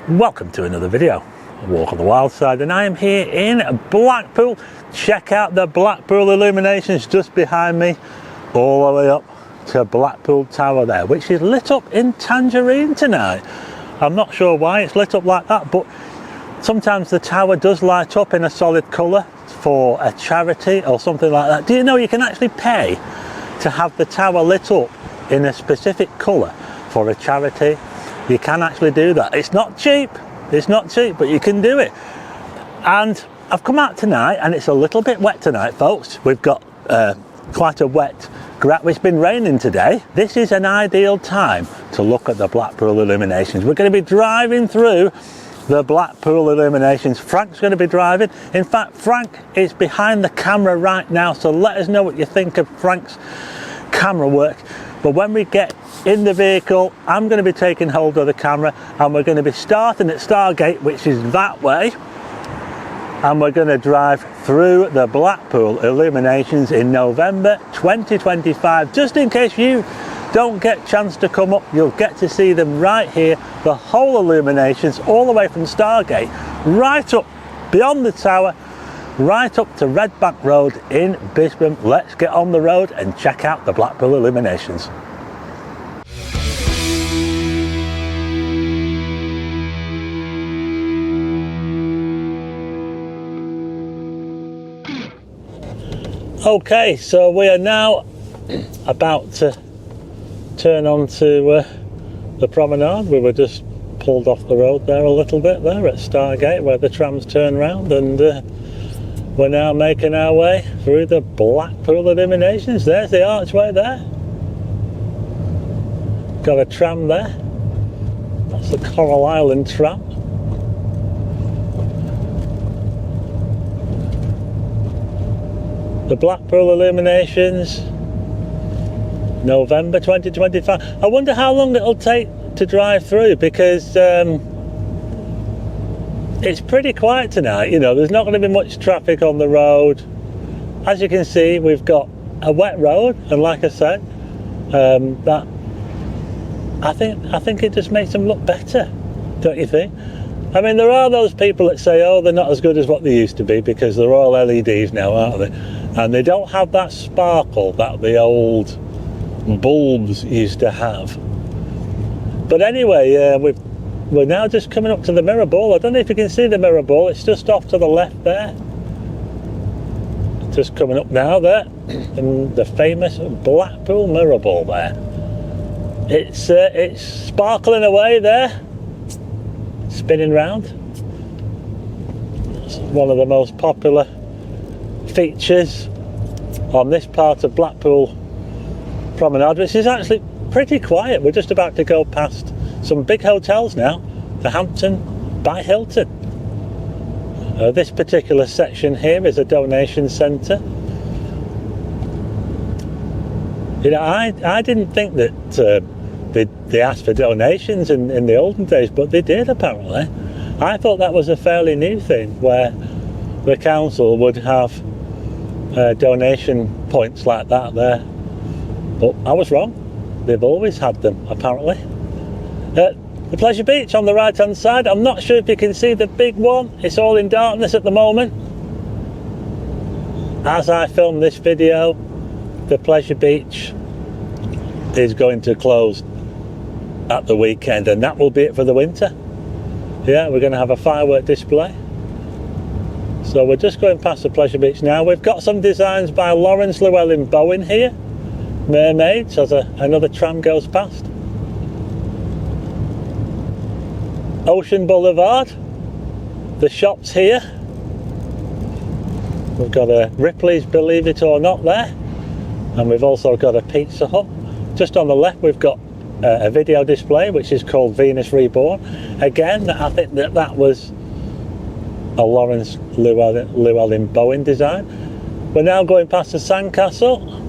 Welcome to another video, A Walk on the Wild Side, and I am here in Blackpool. Check out the Blackpool Illuminations just behind me, all the way up to Blackpool Tower there, which is lit up in tangerine tonight. I'm not sure why it's lit up like that, but sometimes the tower does light up in a solid colour for a charity or something like that. Do you know you can actually pay to have the tower lit up in a specific colour for a charity? You can actually do that. It's not cheap, but you can do it. And I've come out tonight and it's a little bit wet tonight, folks. We've got quite a wet ground. It's been raining today. This is an ideal time to look at the Blackpool Illuminations. We're going to be driving through the Blackpool Illuminations. Frank's going to be driving. In fact, Frank is behind the camera right now, so let us know what you think of Frank's camera work. But when we get in the vehicle, I'm going to be taking hold of the camera and we're going to be starting at Stargate, which is that way, and we're going to drive through the Blackpool Illuminations in November 2025. Just in case you don't get a chance to come up, you'll get to see them right here, the whole illuminations, all the way from Stargate right up beyond the tower, right up to Red Bank Road in Bispham. Let's get on the road and check out the Blackpool Illuminations. Okay, so we are now about to turn onto the promenade. We were just pulled off the road there a little bit there at Stargate where the trams turn round, and we're now making our way through the Blackpool Illuminations. There's the archway there. Got a tram there. That's the Coral Island tram. The Blackpool Illuminations, November 2025. I wonder how long it'll take to drive through, because it's pretty quiet tonight. You know, there's not going to be much traffic on the road. As you can see, we've got a wet road, and like I said, that I think it just makes them look better, don't you think? I mean, there are those people that say, oh, they're not as good as what they used to be because they're all LEDs now, aren't they? And they don't have that sparkle that the old bulbs used to have. But anyway, we're now just coming up to the mirror ball. I don't know if you can see the mirror ball. It's just off to the left there. Just coming up now there, and the famous Blackpool mirror ball there. It's sparkling away there, spinning round. It's one of the most popular features on this part of Blackpool Promenade, which is actually pretty quiet. We're just about to go past some big hotels now, the Hampton by Hilton. This particular section here is a donation centre. You know, I didn't think that they asked for donations in the olden days, but they did apparently. I thought that was a fairly new thing, where the council would have donation points like that there, but I was wrong. They've always had them apparently. The Pleasure Beach on the right hand side, I'm not sure if you can see the big one. It's all in darkness at the moment. As I film this video, the Pleasure Beach is going to close at the weekend, and that will be it for the winter. Yeah, we're going to have a firework display. So we're just going past the Pleasure Beach now. We've got some designs by Lawrence Llewellyn Bowen here. Mermaids, as another tram goes past. Ocean Boulevard. The shops here. We've got a Ripley's Believe It or Not there. And we've also got a Pizza Hut. Just on the left we've got a video display which is called Venus Reborn. Again, I think that was a Lawrence Llewellyn Bowen design. We're now going past the Sandcastle.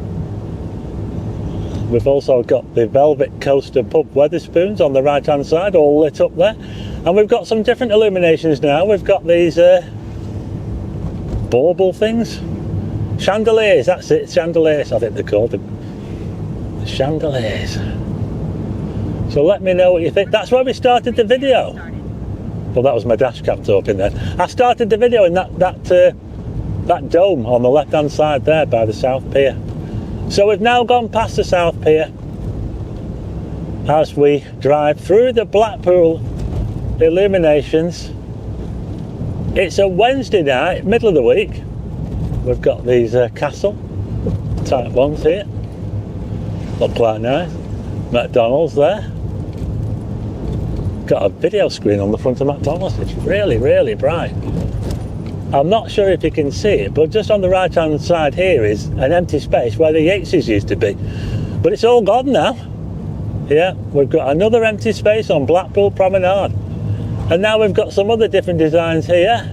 We've also got the Velvet Coaster Pub Weatherspoons on the right hand side, all lit up there. And we've got some different illuminations now. We've got these bauble things. Chandeliers, that's it, chandeliers I think they're called. The chandeliers. So let me know what you think. That's where we started the video. Well, that was my dash cam talking then. I started the video in that dome on the left hand side there by the South Pier. So we've now gone past the South Pier as we drive through the Blackpool Illuminations. It's a Wednesday night, middle of the week. We've got these castle type ones here. Look quite nice. McDonald's there. Got a video screen on the front of McDonald's. It's really, really bright. I'm not sure if you can see it, but just on the right hand side here is an empty space where the Yateses used to be. But it's all gone now. Yeah, we've got another empty space on Blackpool Promenade. And now we've got some other different designs here.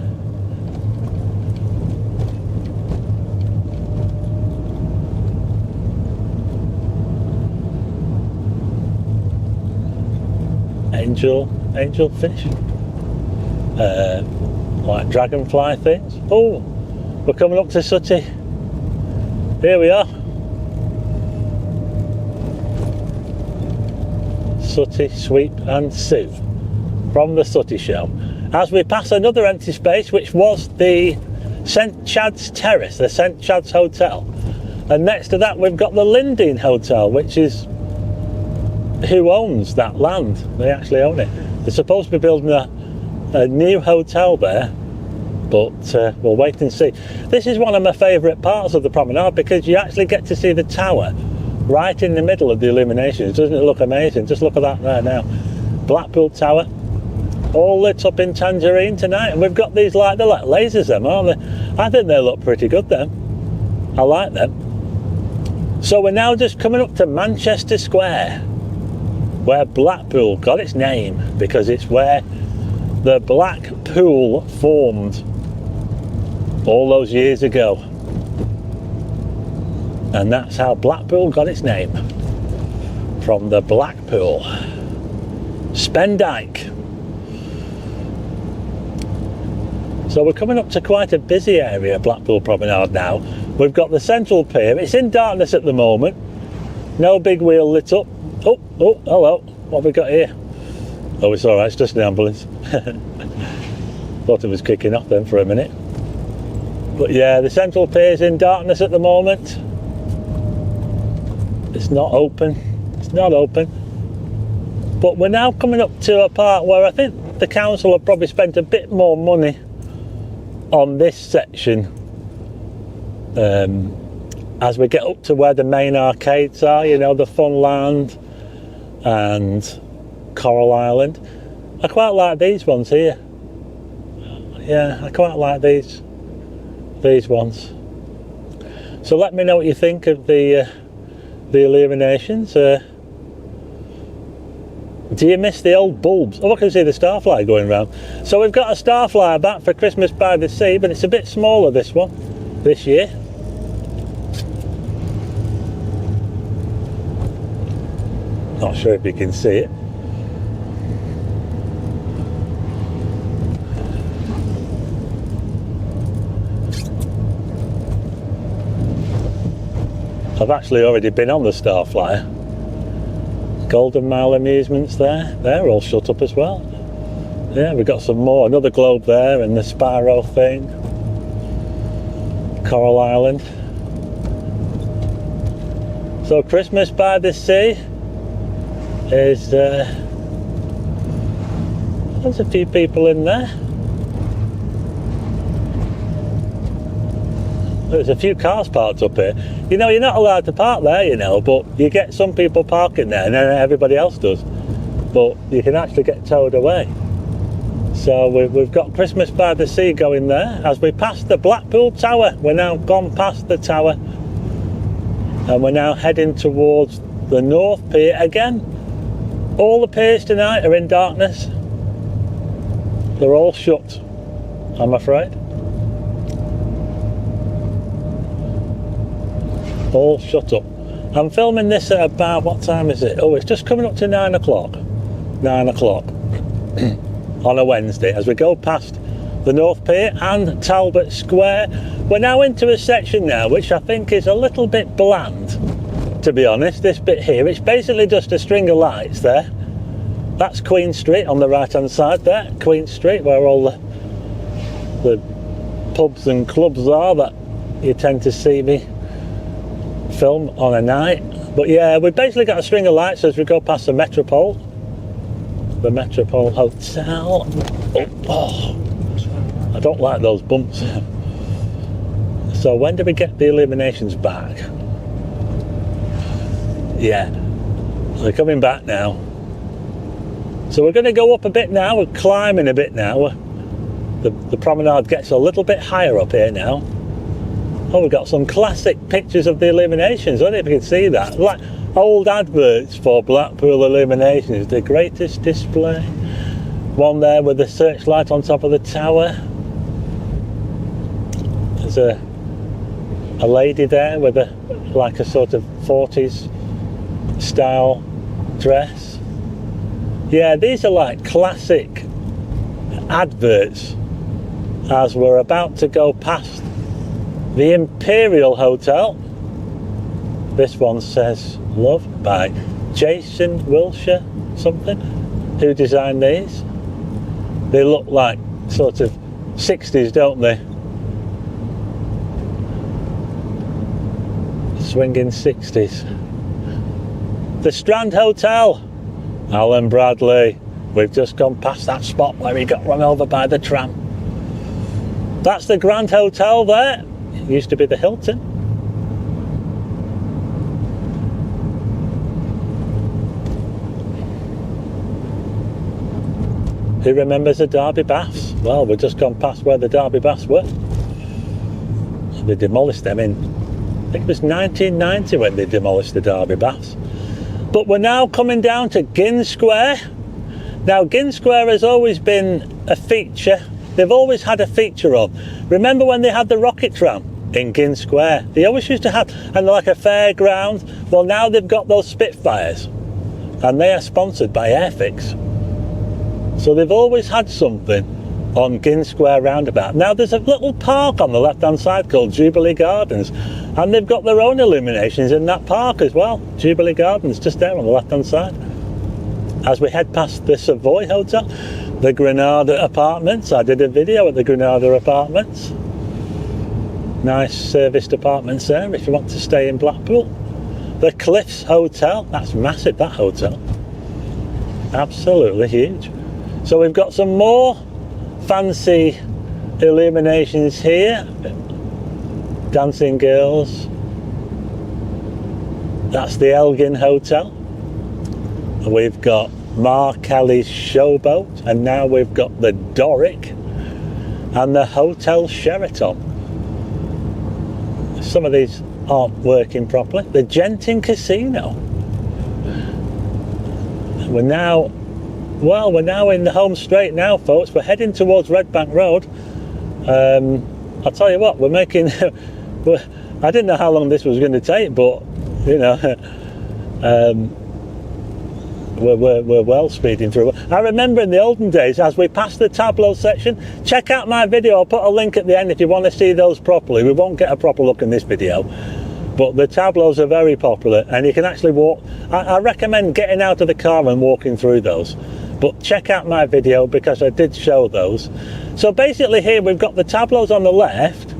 Angel fish. Like dragonfly things. Oh, we're coming up to Sooty. Here we are. Sooty, Sweep and Sieve from the Sooty show. As we pass another empty space, which was the St Chad's Terrace, the St Chad's Hotel. And next to that we've got the Lindeen Hotel, which is who owns that land. They actually own it. They're supposed to be building a new hotel there, but we'll wait and see. This is one of my favourite parts of the promenade because you actually get to see the tower right in the middle of the illuminations. Doesn't it look amazing? Just look at that there now. Blackpool Tower, all lit up in tangerine tonight, and we've got these they're like lasers, them, aren't they? I think they look pretty good, them. I like them. So we're now just coming up to Manchester Square, where Blackpool got its name, because it's where the Blackpool formed all those years ago. And that's how Blackpool got its name, from the Blackpool. Spendyke. So we're coming up to quite a busy area, Blackpool Promenade now. We've got the central pier. It's in darkness at the moment. No big wheel lit up. Oh, hello. What have we got here? Oh, it's alright, it's just an ambulance. Thought it was kicking off then for a minute. But yeah, the central pier is in darkness at the moment. It's not open. It's not open. But we're now coming up to a part where I think the council have probably spent a bit more money on this section. As we get up to where the main arcades are, you know, the Funland and Coral Island. I quite like these ones here. Yeah, I quite like these ones. So let me know what you think of the illuminations. Do you miss the old bulbs? Oh, I can see the starfly going round. So we've got a starfly back for Christmas by the Sea, but it's a bit smaller, this one, this year. Not sure if you can see it. I've actually already been on the Starflyer. Golden Mile Amusements there. They're all shut up as well. Yeah, we've got some more. Another globe there and the Spyro thing. Coral Island. So Christmas by the Sea is there's a few people in there. There's a few cars parked up here. You know, you're not allowed to park there, you know, but you get some people parking there and then everybody else does. But you can actually get towed away. So we've got Christmas by the Sea going there as we pass the Blackpool Tower. We're now gone past the tower and we're now heading towards the North Pier again. All the piers tonight are in darkness. They're all shut, I'm afraid. All shut up. I'm filming this at about, what time is it? Oh, it's just coming up to 9 o'clock. 9 o'clock on a Wednesday as we go past the North Pier and Talbot Square. We're now into a section now which I think is a little bit bland, to be honest. This bit here, it's basically just a string of lights there That's Queen Street on the right hand side there, Queen Street, where all the pubs and clubs are that you tend to see me film on a night. But yeah, we've basically got a string of lights as we go past the Metropole Hotel. Oh, I don't like those bumps. So when do we get the illuminations back? Yeah, they're coming back now. So we're going to go up a bit now, we're climbing a bit now. The promenade gets a little bit higher up here now. Oh, we've got some classic pictures of the illuminations. I don't know if you can see that. Like old adverts for Blackpool Illuminations. The greatest display. One there with the searchlight on top of the tower. There's a lady there with like a sort of 40s style dress. Yeah, these are like classic adverts as we're about to go past the Imperial Hotel. This one says Love by Jason Wilshire something. Who designed these? They look like sort of 60s, don't they? Swinging 60s. The Strand Hotel, Alan Bradley. We've just gone past that spot where he got run over by the tram. That's the Grand Hotel there. It used to be the Hilton. Who remembers the Derby Baths? Well, we've just gone past where the Derby Baths were. They demolished them in, I think it was 1990 when they demolished the Derby Baths. But we're now coming down to Ginn Square. Now, Ginn Square has always been a feature. They've always had a feature on. Remember when they had the rocket tram in Ginn Square? They always used to have, and like a fairground. Well, now they've got those Spitfires, and they are sponsored by Airfix. So they've always had something on Ginn Square roundabout. Now there's a little park on the left-hand side called Jubilee Gardens, and they've got their own illuminations in that park as well. Jubilee Gardens, just there on the left-hand side. As we head past the Savoy Hotel, the Granada Apartments. I did a video at the Granada Apartments. Nice serviced apartments there if you want to stay in Blackpool. The Cliffs Hotel, that's massive, that hotel. Absolutely huge. So we've got some more fancy illuminations here. Dancing girls. That's the Elgin Hotel. We've got Mark Kelly's Showboat, and now we've got the Doric and the Hotel Sheraton. Some of these aren't working properly. The Genting Casino. We're now in the home straight now, folks. We're heading towards Red Bank Road. I'll tell you what, we're making I didn't know how long this was going to take, but you know, we're well speeding through. I remember in the olden days, as we passed the tableau section, check out my video. I'll put a link at the end if you want to see those properly. We won't get a proper look in this video, but the tableaus are very popular, and you can actually walk. I recommend getting out of the car and walking through those, but check out my video because I did show those. So basically here we've got the tableaus on the left,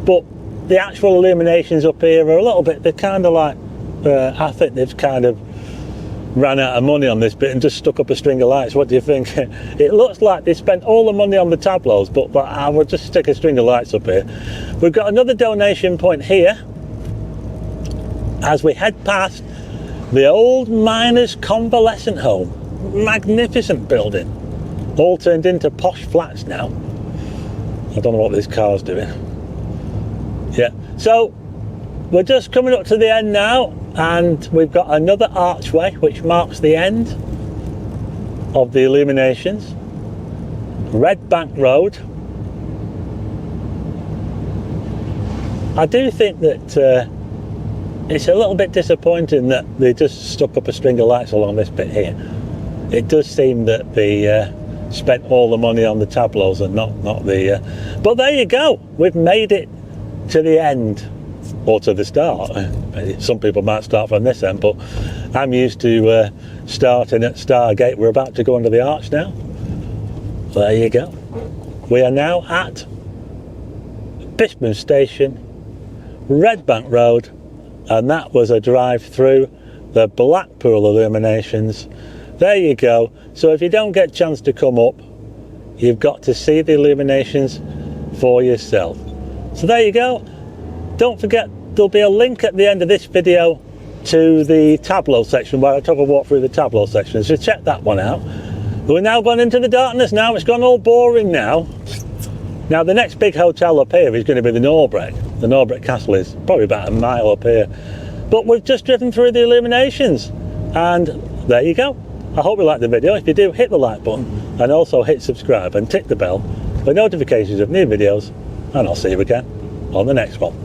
but the actual illuminations up here are a little bit, they're kind of like, I think they've kind of ran out of money on this bit and just stuck up a string of lights. What do you think? It looks like they spent all the money on the tableaus, but I will just stick a string of lights up here. We've got another donation point here as we head past the old miners' convalescent home. Magnificent building, all turned into posh flats now. I don't know what this car's doing. Yeah, so we're just coming up to the end now, and we've got another archway which marks the end of the illuminations. Red Bank Road. I do think that it's a little bit disappointing that they just stuck up a string of lights along this bit here. It does seem that they spent all the money on the tableaus and not the but there you go, we've made it to the end, or to the start. Some people might start from this end, but I'm used to starting at Stargate. We're about to go under the arch now. There you go. We are now at Bisham Station, Red Bank Road, and that was a drive through the Blackpool Illuminations. There you go. So if you don't get a chance to come up, you've got to see the illuminations for yourself. So there you go. Don't forget, there'll be a link at the end of this video to the tableau section where I took a walk through the tableau section, so check that one out. We're now gone into the darkness now. It's gone all boring now. Now the next big hotel up here is going to be the Norbreck. The Norbreck Castle is probably about a mile up here. But we've just driven through the illuminations, and there you go. I hope you liked the video. If you do, hit the like button and also hit subscribe and tick the bell for notifications of new videos, and I'll see you again on the next one.